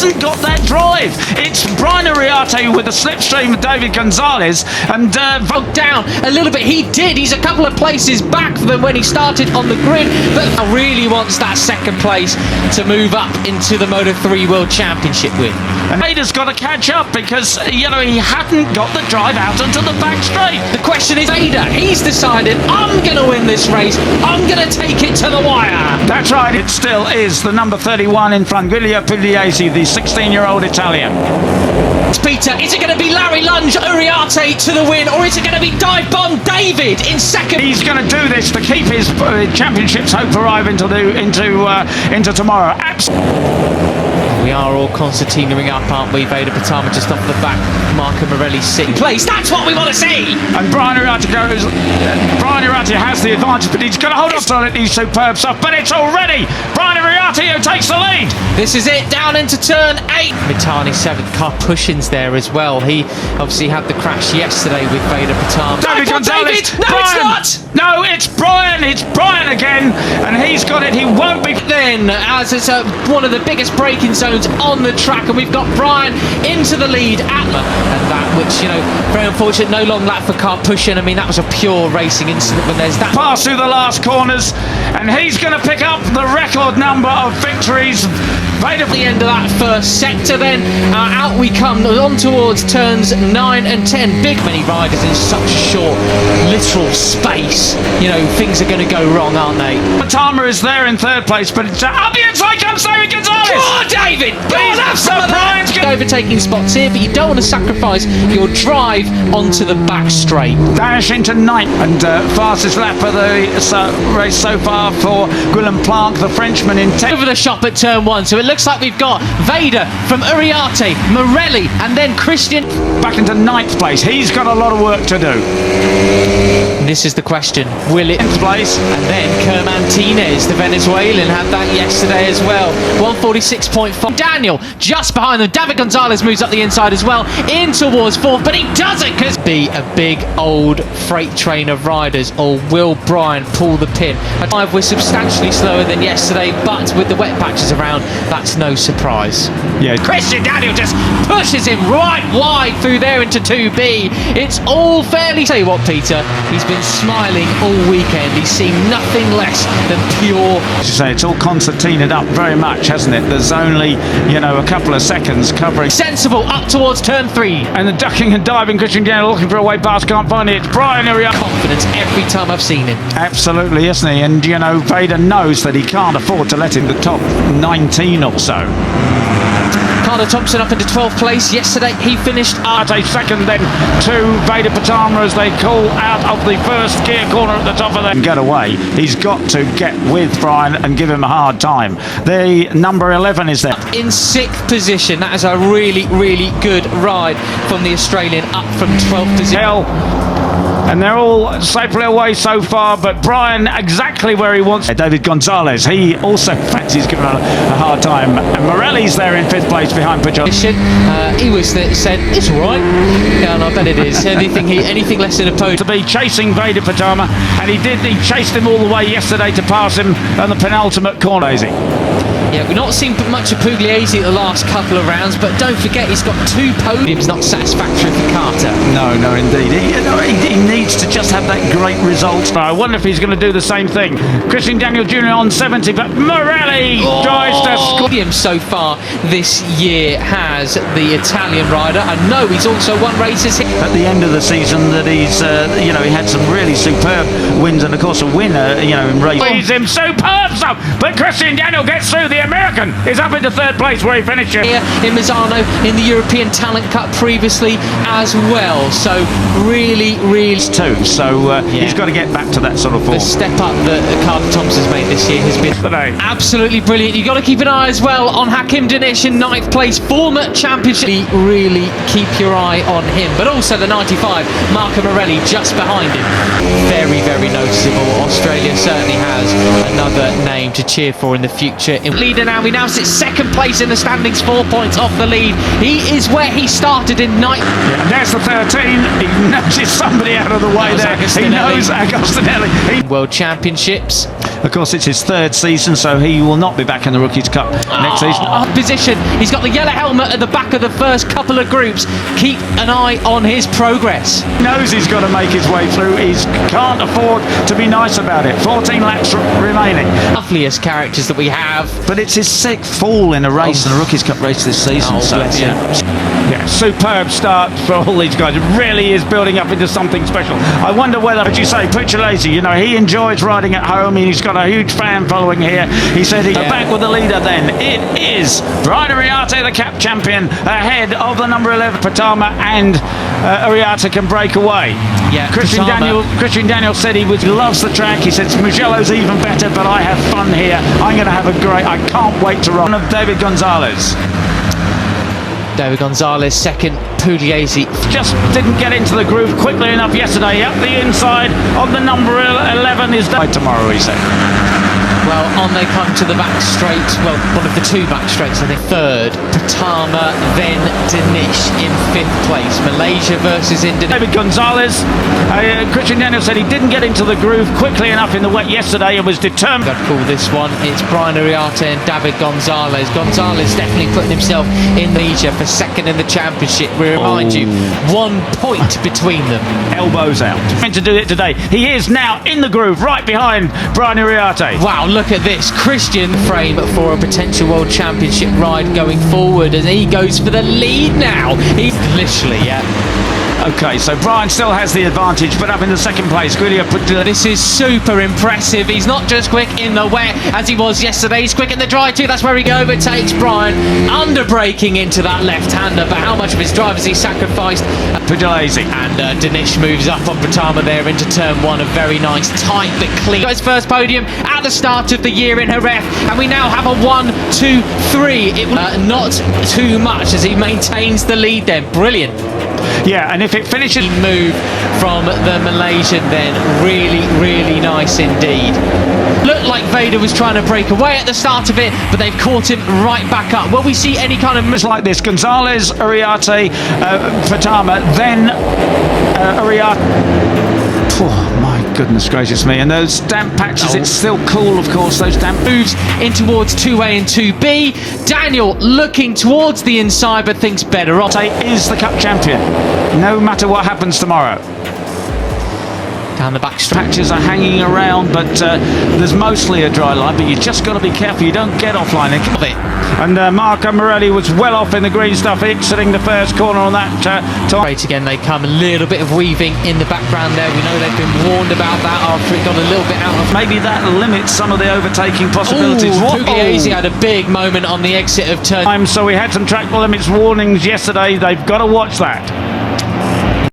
hasn't got that drive. It's Brian Ariarte with a slipstream of David Gonzalez and down a little bit. He did. He's a couple of places back than when he started on the grid, but really wants that second place to move up into the Moto3 World Championship with. And Veda's got to catch up because, you know, he hadn't got the drive out onto the back straight. The question is, Veda, he's decided, I'm going to win this race. I'm going to take it to the wire. That's right. It still is the number 31 in front, Giulio Pugliese, the 16-year-old Italian. Peter, is it going to be Larry Lunge, Uriarte to the win, or is it going to be Dive Bomb David in second? He's going to do this to keep his championships hope alive into tomorrow. We are all concertinaing up, aren't we? Veda Pratama just off the back. Marco Morelli's sixth place. That's what we want to see. And Brian Ariarte has the advantage, but he's going to hold on to it. He's superb stuff, but it's already Brian Ariarte who takes the lead. This is it, down into turn 8. Mitani 7th, Karpushin's there as well. He obviously had the crash yesterday with Veda Pratama. David Gonzalez. No, Brian. it's not. No, it's Brian. It's Brian again, and he's got it. He won't be. Then, as it's one of the biggest braking zones on the track, and we've got Brian into the lead at and that, which, you know, very unfortunate. No long lap for Karpushin. I mean, that was a pure racing incident when there's that pass through the last corners, and he's going to pick up the record number of victories. Right at the end of that first sector, then out we come on towards turns 9 and 10. Big many riders in such a short literal space. You know, things are going to go wrong, aren't they? Pratama is there in third place, but up the inside comes David Gonzalez. Come on, David! Please have some of that. Overtaking spots here, but you don't want to sacrifice your drive onto the back straight. Dash into ninth, and fastest lap of the race so far for Guillaume Planck, the Frenchman, in 10th. Over the shop at turn 1, so it looks like we've got Veda from Uriarte, Morelli, and then Christian back into ninth place. He's got a lot of work to do. And this is the question: will it? Place. And then Kermantinez, the Venezuelan, had that yesterday as well. 146.5. Daniel just behind them. David Gonzalez moves up the inside as well, in towards fourth, but he doesn't because be a big old freight train of riders, or will Brian pull the pin? A 5 was substantially slower than yesterday, but with the wet patches around, that's no surprise. Yeah, Christian Daniel just pushes him right wide through there into 2B. It's all fairly. Tell you what, Peter, he's been smiling all weekend. He's seen nothing less than pure. As you say, it's all concertinaed up very much, hasn't it? There's only, you know, a couple of seconds covering. Sensible up towards turn 3. And the ducking and diving, Christian Daniel looking for a way past, can't find it. It's Brian Ariarte. Confidence every time I've seen him. Absolutely, isn't he? And, you know, Veda knows that he can't afford to let him the top 19 or so. Carter Thompson up into 12th place. Yesterday he finished at a second, then to Veda Pratama as they call out of the first gear corner at the top of them. Get away. He's got to get with Brian and give him a hard time. The number 11 is there. In 6th position. That is a really, really good ride from the Australian up from 12th position. And they're all safely away so far, but Brian exactly where he wants. David Gonzalez, he also fancies giving a hard time. And Morelli's there in 5th place behind Pajot. He was said, it's all right. Yeah, and I bet it is. Anything less than a podium. To be chasing Veda Pratama, and he did. He chased him all the way yesterday to pass him on the penultimate corner. Yeah, we've not seen much of Pugliese the last couple of rounds, but don't forget he's got 2 podiums. Not satisfactory for Carter. No, indeed. He needs to just have that great result. I wonder if he's going to do the same thing. Christian Daniel Jr. on 70, but Morelli tries to score. So far this year has the Italian rider. I know he's also won races here. At the end of the season that he's, you know, he had some really superb wins, and of course a winner, you know, in race. He's him superb stuff, but Christian Daniel gets through. The American is up into 3rd place where he finishes. Here in Misano in the European Talent Cup previously as well. So really too. So he's got to get back to that sort of form. The step up that Carter Thompson's made this year has been absolutely brilliant. You've got to keep an eye as well on Hakim Dinesh in 9th place, former championship. Really keep your eye on him, but also the 95 Marco Morelli just behind him. Very, very noticeable. Australia certainly has another name to cheer for in the future. Leader now, we now sit 2nd place in the standings, 4 points off the lead. He is where he started in 9th. Yeah, and there's the 13. He nudges somebody out of the way there. He knows Agostinelli. World Championships. Of course, it's his third season, so he will not be back in the Rookies Cup next season. Position. He's got the yellow helmet at the back of the first couple of groups. Keep an eye on his progress. He knows he's got to make his way through. He can't afford to be nice about it. 14 laps remaining. Loveliest characters that we have. But it's his sixth fall in a race, in a Rookies Cup race this season. So bless him. yeah, superb start for all these guys. It really is building up into something special. I wonder whether, as you say, Pucciolesi, you know, he enjoys riding at home. He's got a huge fan following here. He said he's back with the leader then. It is Brian Ariarte, the cap champion, ahead of the number 11 Pratama, and Ariarte can break away. Yeah, Christian Daniel said he loves the track. He said Mugello's even better, but I have fun here. I'm going to have a great, I can't wait to run. Of David Gonzalez. David Gonzalez second, Pugliese just didn't get into the groove quickly enough yesterday. Up the inside of the number 11 is tomorrow, he said. Well, on they come to the back straight. Well, one of the two back straights, I think. Third, Pratama, then Danish in fifth place. Malaysia versus Indonesia. David Gonzalez. Christian Daniel said he didn't get into the groove quickly enough in the wet yesterday and was determined. I'd call this one. It's Brian Ariarte and David Gonzalez. Gonzalez definitely putting himself in Malaysia for second in the championship. We remind you, 1 point between them. Elbows out. Trying to do it today. He is now in the groove, right behind Brian Ariarte. Wow, look at this. Christian frame for a potential World Championship ride going forward as he goes for the lead now. He's literally, Okay, so Brian still has the advantage, but up in the second place. This is super impressive. He's not just quick in the wet as he was yesterday. He's quick in the dry too. That's where he overtakes Brian. Under-braking into that left-hander, but how much of his drive has he sacrificed? Pugliese. And Danish moves up on Pratama there into turn one. A very nice, tight but clean. Got his first podium at the start of the year in Jerez, and we now have a 1, 2, 3. It not too much as he maintains the lead then. Brilliant. Yeah, and if it finishes... Move from the Malaysian then. Really, really nice indeed. Looked like Veda was trying to break away at the start of it, but they've caught him right back up. Will we see any kind of... like this, Gonzalez, Ariarte, Pratama, then Ariarte... Oh, my goodness gracious me. And those damp patches, it's still cool, of course, those damp... Moves in towards 2A and 2B. Daniel looking towards the inside, but thinks better off. Is the cup champion, no matter what happens tomorrow. Down the back patches are hanging around, but there's mostly a dry line, but you just got to be careful you don't get offline. And Marco Morelli was well off in the green stuff, exiting the first corner on that time. Right again, they come a little bit of weaving in the background there. We know they've been warned about that after it got a little bit out of... Maybe that limits some of the overtaking possibilities. Pugliese had a big moment on the exit of turn... So we had some track limits warnings yesterday. They've got to watch that.